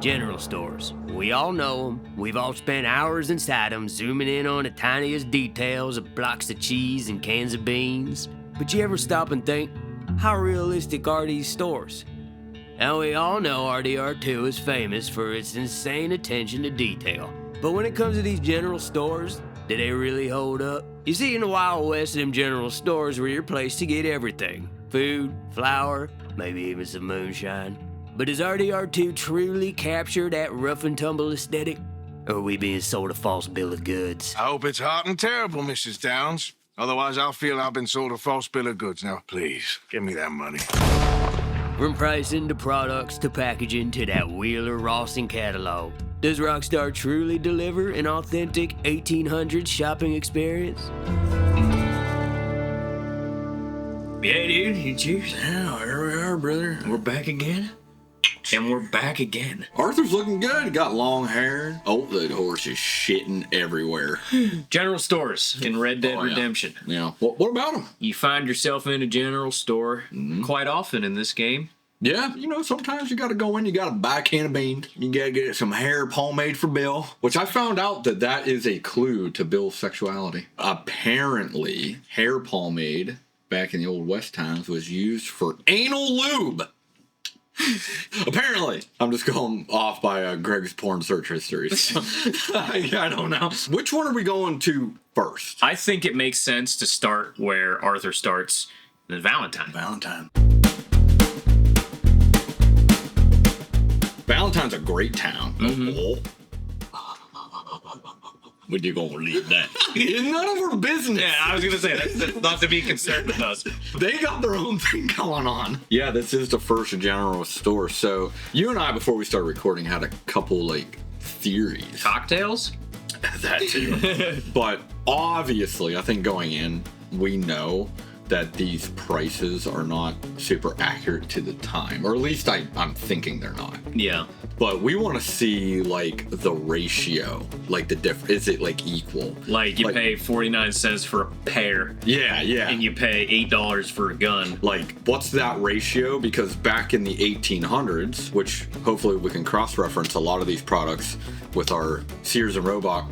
General stores. We all know them. We've all spent hours inside them, zooming in on the tiniest details of blocks of cheese and cans of beans. But you ever stop and think, how realistic are these stores? Now, we all know RDR2 is famous for its insane attention to detail. But when it comes to these general stores, do they really hold up? You see, in the Wild West, them general stores were your place to get everything. Food, flour, maybe even some moonshine. But does RDR2 truly capture that rough and tumble aesthetic? Or are we being sold a false bill of goods? I hope it's hot and terrible, Mrs. Downs. Otherwise, I'll feel I've been sold a false bill of goods. Now, please, give me that money. From pricing to products to packaging to that Wheeler Rawson catalog, does Rockstar truly deliver an authentic 1800s shopping experience? Yeah, dude, cheers. Yeah, here we are, brother. We're back again. And we're back again. Arthur's looking good. He got long hair. Oh, the horse is shitting everywhere. General stores in Red Dead Redemption. Yeah. What about him? You find yourself in a general store quite often in this game. Yeah, you know, sometimes you gotta go in, you gotta buy a can of beans. You gotta get some hair pomade for Bill, which I found out that is a clue to Bill's sexuality. Apparently, hair pomade back in the old West times was used for anal lube. Apparently. I'm just going off by Greg's porn search history. I don't know. Which one are we going to first? I think it makes sense to start where Arthur starts, the Valentine. Valentine's a great town. We do gonna leave that. It's none of our business. Yeah, I was gonna say that's not to be concerned with us. They got their own thing going on. Yeah, this is the first general store. So you and I, before we started recording, had a couple theories. Cocktails? That too. But obviously, I think going in, we know that these prices are not super accurate to the time, or at least I'm thinking they're not. Yeah. But we want to see the ratio, is it equal? Like you pay 49 cents for a pear. Yeah. And you pay $8 for a gun. What's that ratio? Because back in the 1800s, which hopefully we can cross-reference a lot of these products with our Sears and Roebuck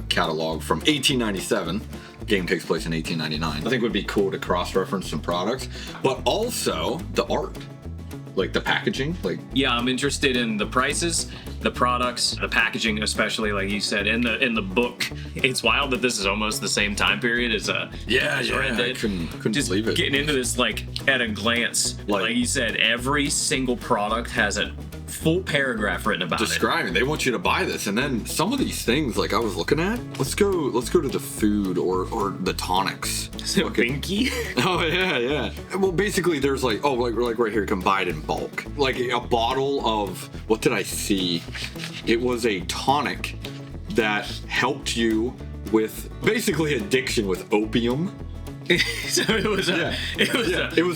catalog from 1897. Game takes place in 1899. I think it would be cool to cross-reference some products, but also the art, the packaging. Yeah, I'm interested in the prices, the products, the packaging, especially like you said in the book. It's wild that this is almost the same time period as Red Dead. I couldn't Just believe it. Getting into this at a glance, like you said, every single product has a full paragraph written about describing. They want you to buy this, and then some of these things, I was looking at. Let's go to the food or the tonics. Is it Binky? Oh yeah. Well, basically, there's right here, you can buy it in bulk. A bottle of, what did I see? It was a tonic that helped you with basically addiction with opium. So it was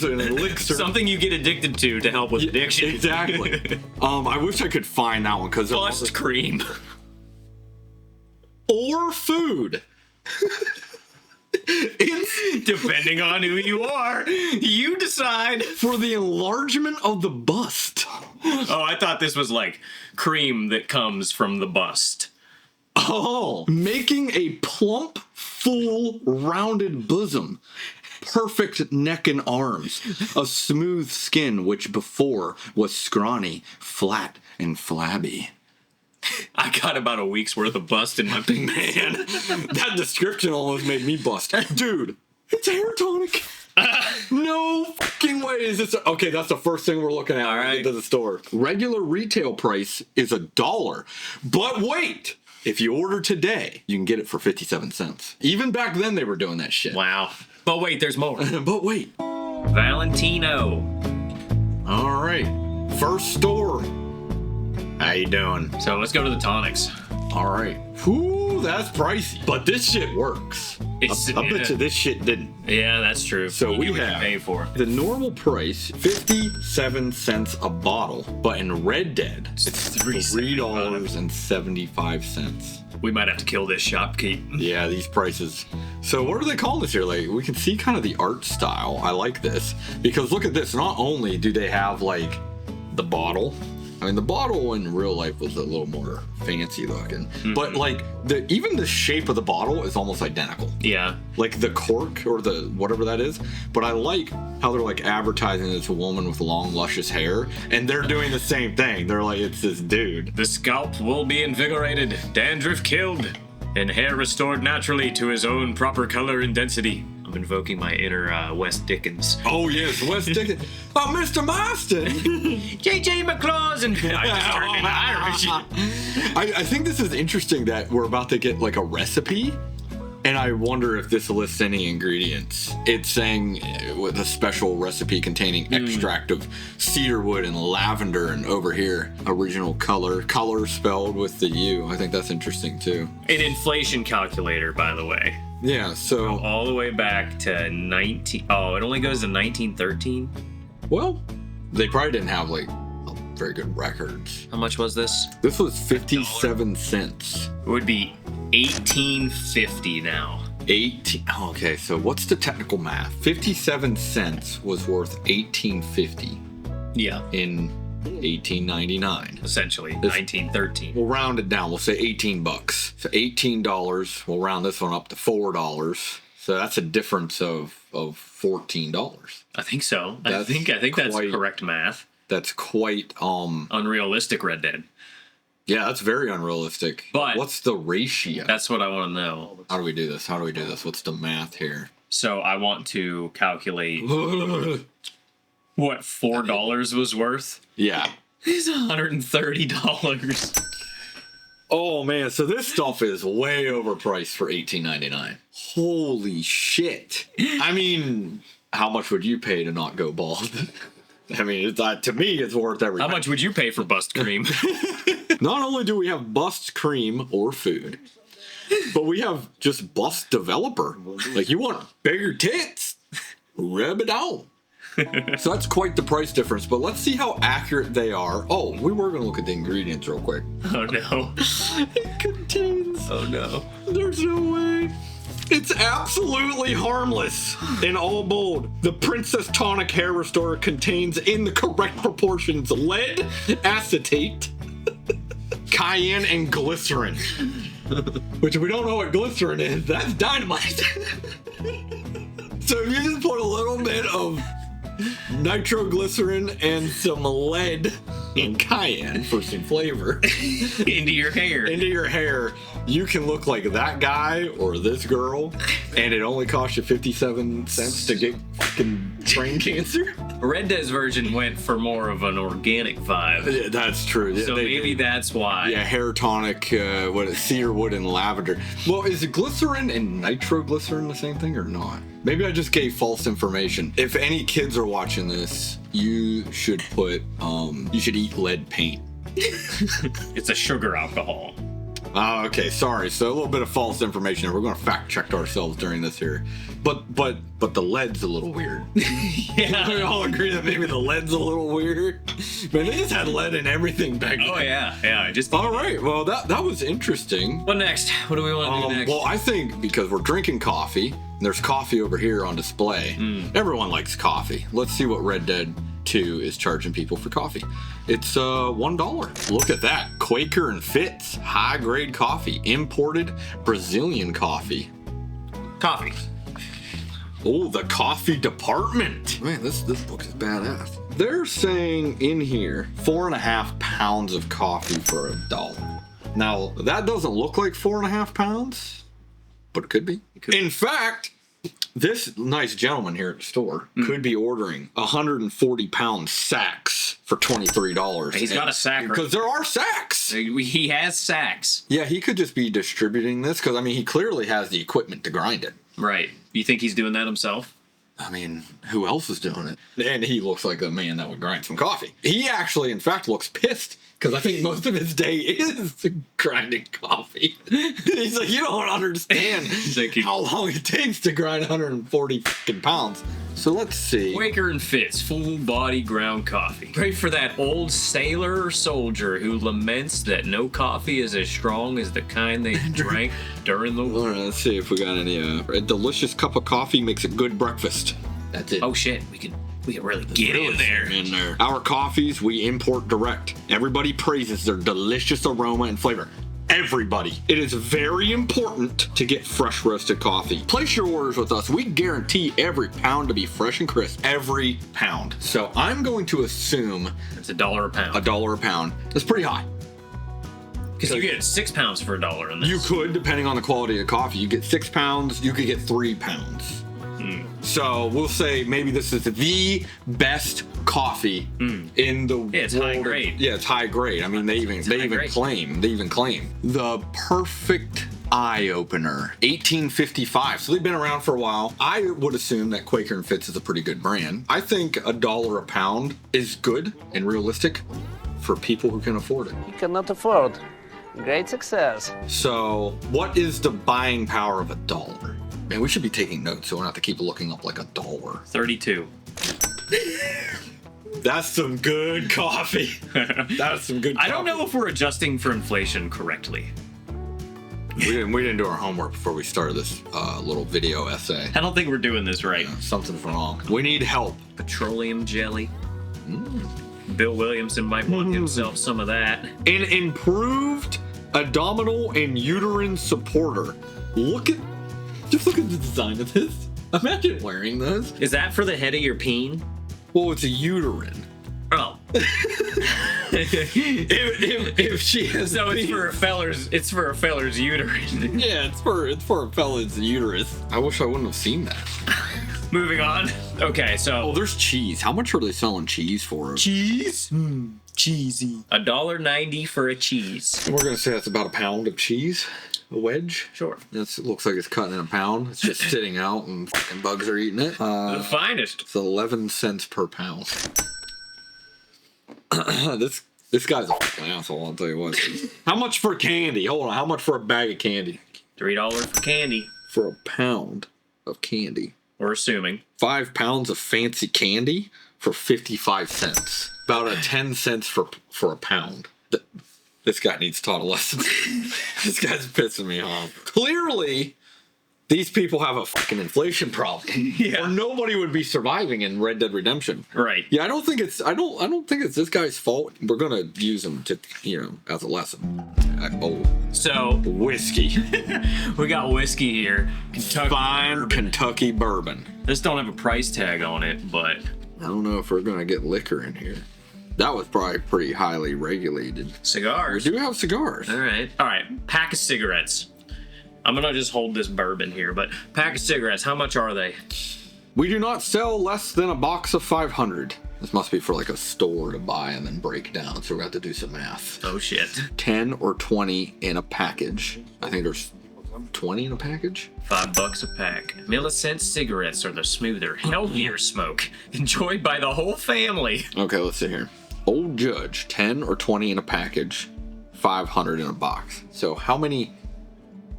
an elixir, something you get addicted to help with addiction. Exactly. I wish I could find that one because Bust cream or food. It's depending on who you are, you decide. For the enlargement of the bust. Oh, I thought this was cream that comes from the bust. Oh, making a plump, full, rounded bosom, perfect neck and arms, a smooth skin which before was scrawny, flat, and flabby. I got about a week's worth of bust in my pink man. That description almost made me bust. Dude, it's a hair tonic. No fucking way is this. Okay, that's the first thing we're looking at. All right. Into the store. Regular retail price is $1, but wait. If you order today, you can get it for 57 cents. Even back then, they were doing that shit. Wow. But wait, there's more. But wait. Valentino. All right. First store. How you doing? So let's go to the tonics. All right. Whew, that's pricey. But this shit works. I bet you this shit didn't. Yeah, that's true. So we have pay for the normal price, 57 cents a bottle, but in Red Dead, it's $3.75. We might have to kill this shopkeep. Yeah, these prices. So what do they call this here? We can see kind of the art style. I like this because look at this. Not only do they have the bottle, I mean, the bottle in real life was a little more fancy looking, but like even the shape of the bottle is almost identical. Yeah. Like the cork or the whatever that is. But I like how they're like advertising this woman with long, luscious hair, and they're doing the same thing. They're like, it's this dude. The scalp will be invigorated, dandruff killed, and hair restored naturally to his own proper color and density. I'm invoking my inner Wes Dickens. Oh yes, Wes Dickens. Oh, Mr. Marston. J.J. McClaws and I just turned into Irish. I think this is interesting that we're about to get like a recipe, and I wonder if this lists any ingredients. It's saying with a special recipe containing extract of cedarwood and lavender, and over here, original color spelled with the U. I think that's interesting too. An inflation calculator, by the way. Yeah, so All the way back to 19... Oh, it only goes to 1913? well, they probably didn't have like very good records. How much was this? This was 57 cents. It would be 1850 now. 18. Okay, so what's the technical math? 57 cents was worth 1850 Yeah. in 1899. Essentially, 1913. We'll round it down. We'll say 18 bucks. So $18. We'll round this one up to $4. So that's a difference of $14. I think so. I That's think that's quite- correct math. That's quite Unrealistic, Red Dead. yeah, that's very unrealistic. But- what's the ratio? That's what I want to know. How do we do this? What's the math here? So I want to calculate what $4 was worth. Yeah. It's $130. Oh man, so this stuff is way overpriced for $18.99. Holy shit. I mean, how much would you pay to not go bald? I mean, to me, it's worth everything. How much would you pay for bust cream? Not only do we have bust cream or food, but we have just bust developer. Like, you want bigger tits? Rub it on. So that's quite the price difference, but let's see how accurate they are. Oh, we were going to look at the ingredients real quick. Oh no. It contains... Oh no. There's no way. It's absolutely harmless. In all bold, the Princess Tonic Hair Restorer contains in the correct proportions lead, acetate, cayenne, and glycerin. Which, if we don't know what glycerin is, that's dynamite. So if you just put a little bit of nitroglycerin and some lead and cayenne for some flavor Into your hair. you can look like that guy or this girl, and it only costs you 57 cents to get fucking brain cancer. Red Dead's version went for more of an organic vibe. Yeah, that's true. So maybe that's why. Yeah, hair tonic, cedarwood and lavender. Well, is glycerin and nitroglycerin the same thing or not? Maybe I just gave false information. If any kids are watching this, you should you should eat lead paint. It's a sugar alcohol. Oh, okay, sorry. So a little bit of false information. We're going to fact check ourselves during this here. But the lead's a little weird. Yeah. We all agree that maybe the lead's a little weird. Man, they just had lead in everything back then. Oh yeah. All right. Well, that was interesting. What next? What do we want to do next? Well, I think because we're drinking coffee, and there's coffee over here on display. Everyone likes coffee. Let's see what Red Dead 2 is charging people for coffee. It's $1. Look at that. Quaker and Fitz high grade coffee, imported Brazilian coffee. Coffee. Oh, the coffee department. Man, this book is badass. They're saying in here 4.5 pounds of coffee for $1. Now, that doesn't look like 4.5 pounds, but it could be. In fact, this nice gentleman here at the store could be ordering 140-pound sacks for $23. He's got a sack. Because there are sacks. He has sacks. Yeah, he could just be distributing this because, I mean, he clearly has the equipment to grind it. Right. You think he's doing that himself? I mean, who else is doing it? And he looks like a man that would grind some coffee. He actually, in fact, looks pissed because I think most of his day is grinding coffee. He's like, you don't understand how long it takes to grind 140 fucking pounds. So let's see. Quaker and Fitz, full body ground coffee. Great for that old sailor or soldier who laments that no coffee is as strong as the kind they drank during the war. All right, let's see if we got any. A delicious cup of coffee makes a good breakfast. That's it. Oh shit, we can We can really get in there. Our coffees, we import direct. Everybody praises their delicious aroma and flavor. Everybody. It is very important to get fresh roasted coffee. Place your orders with us. We guarantee every pound to be fresh and crisp. Every pound. So I'm going to assume it's $1 a pound. $1 a pound. That's pretty high. Because you get 6 pounds for $1 in this. You could, depending on the quality of the coffee. You get 6 pounds, you could get 3 pounds. So we'll say maybe this is the best coffee in the world. It's high grade. Yeah, it's high grade. I mean, they even claim the perfect eye opener, 1855. So they've been around for a while. I would assume that Quaker and Fitz is a pretty good brand. I think $1 a pound is good and realistic for people who can afford it. You cannot afford. Great success. So what is the buying power of $1? Man, we should be taking notes so we don't have to keep looking up like $1. 32. That's some good coffee. That's some good coffee. I don't know if we're adjusting for inflation correctly. We didn't do our homework before we started this little video essay. I don't think we're doing this right. Something's wrong. We need help. Petroleum jelly. Bill Williamson might want himself some of that. An improved abdominal and uterine supporter. Just look at the design of this. Imagine wearing those. Is that for the head of your peen? Well, it's a uterine. Oh. if she has so it's for a feller's uterine. Yeah, it's for a fella's uterus. I wish I wouldn't have seen that. Moving on. Okay, so oh, there's cheese. How much are they selling cheese for? Cheese? Cheesy. $1.90 for a cheese. We're gonna say that's about a pound of cheese. A wedge? Sure. It looks like it's cutting in a pound. It's just sitting out and fucking bugs are eating it. The finest. It's 11 cents per pound. This guy's a fucking asshole, I'll tell you what. How much for candy? Hold on, how much for a bag of candy? $3 for candy. For a pound of candy. We're assuming. 5 pounds of fancy candy for 55 cents. About 10 cents for a pound. This guy needs taught a lesson. This guy's pissing me off. Clearly, these people have a fucking inflation problem. Yeah. Or nobody would be surviving in Red Dead Redemption. Right. Yeah, I don't think it's this guy's fault. We're gonna use him to, as a lesson. So whiskey. We got whiskey here. Kentucky bourbon. This don't have a price tag on it, but I don't know if we're gonna get liquor in here. That was probably pretty highly regulated. Cigars. We do have cigars. All right. Pack of cigarettes. I'm gonna just hold this bourbon here, but pack of cigarettes, how much are they? We do not sell less than a box of 500. This must be for like a store to buy and then break down, so we're gonna have to do some math. Oh shit. 10 or 20 in a package. I think there's 20 in a package. $5 a pack. Millicent cigarettes are the smoother, healthier smoke, enjoyed by the whole family. Okay, let's see here. Old Judge, 10 or 20 in a package, 500 in a box. So how many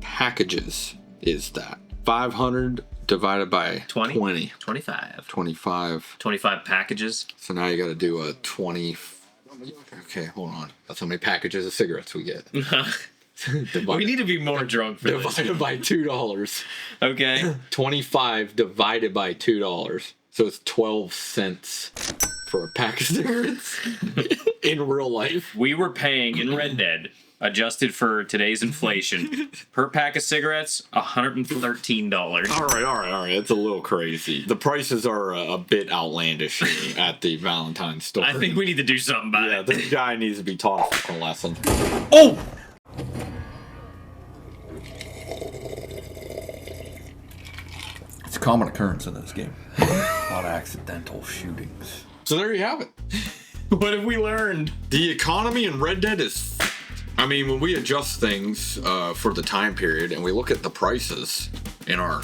packages is that? 500 divided by 20. 25. 25. 25 packages. So now you got to do a 20. Okay, hold on. That's how many packages of cigarettes we get. We need to be more drunk for this. Divided by $2. Okay. 25 divided by $2. So it's 12 cents for a pack of cigarettes in real life. We were paying in Red Dead, adjusted for today's inflation, per pack of cigarettes, $113. All right. It's a little crazy. The prices are a bit outlandish at the Valentine's store. I think we need to do something about it. This guy needs to be taught a fucking lesson. Oh! It's a common occurrence in this game. A lot of accidental shootings. So there you have it. What have we learned? The economy in Red Dead is... I mean, when we adjust things for the time period and we look at the prices in our...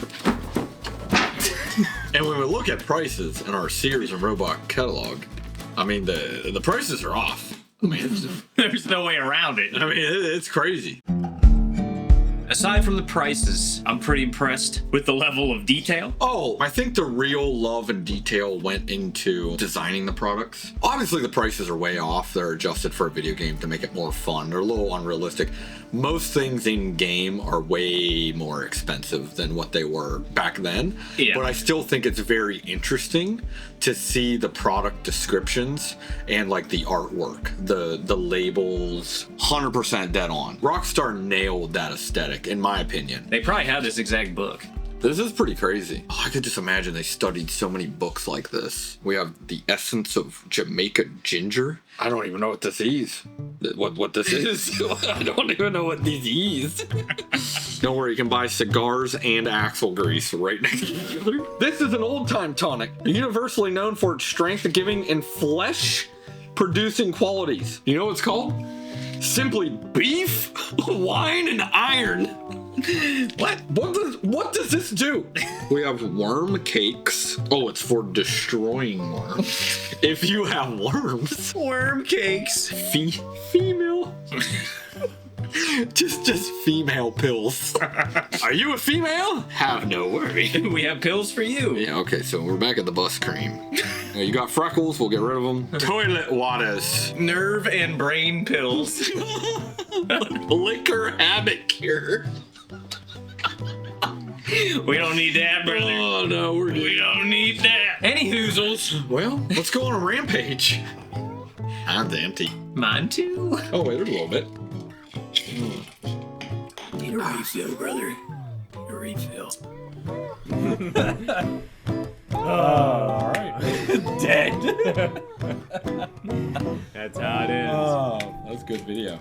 and when we look at prices in our Sears and Roebuck catalog, I mean, the prices are off. I mean, there's no way around it. I mean, it's crazy. Aside from the prices, I'm pretty impressed with the level of detail. Oh, I think the real love and detail went into designing the products. Obviously, the prices are way off. They're adjusted for a video game to make it more fun. They're a little unrealistic. Most things in game are way more expensive than what they were back then. Yeah. But I still think it's very interesting to see the product descriptions and like the artwork, the labels, 100% dead on. Rockstar nailed that aesthetic, in my opinion. They probably have this exact book. This is pretty crazy. Oh, I could just imagine they studied so many books like this. We have the essence of Jamaica ginger. I don't even know what this is. What this is? I don't even know what this is. Don't worry, you can buy cigars and axle grease right next to each other. This is an old-time tonic, universally known for its strength-giving and flesh-producing qualities. You know what it's called? Simply beef, wine, and iron. What does this do? We have worm cakes. Oh, it's for destroying worms. If you have worms. Worm cakes. Female. just female pills. Are you a female? Have no worry. We have pills for you. Yeah, okay, so we're back at the bus cream. You got freckles, we'll get rid of them. Toilet waters. Nerve and brain pills. Liquor habit cure. We don't need that, brother. Oh, no, we don't need that. Any hoozles. Well, let's go on a rampage. Mine's empty. Mine too. Oh, wait, there's a little bit. Need a refill, brother. A refill. All right. Dead. That's how it is. Oh, that was a good video.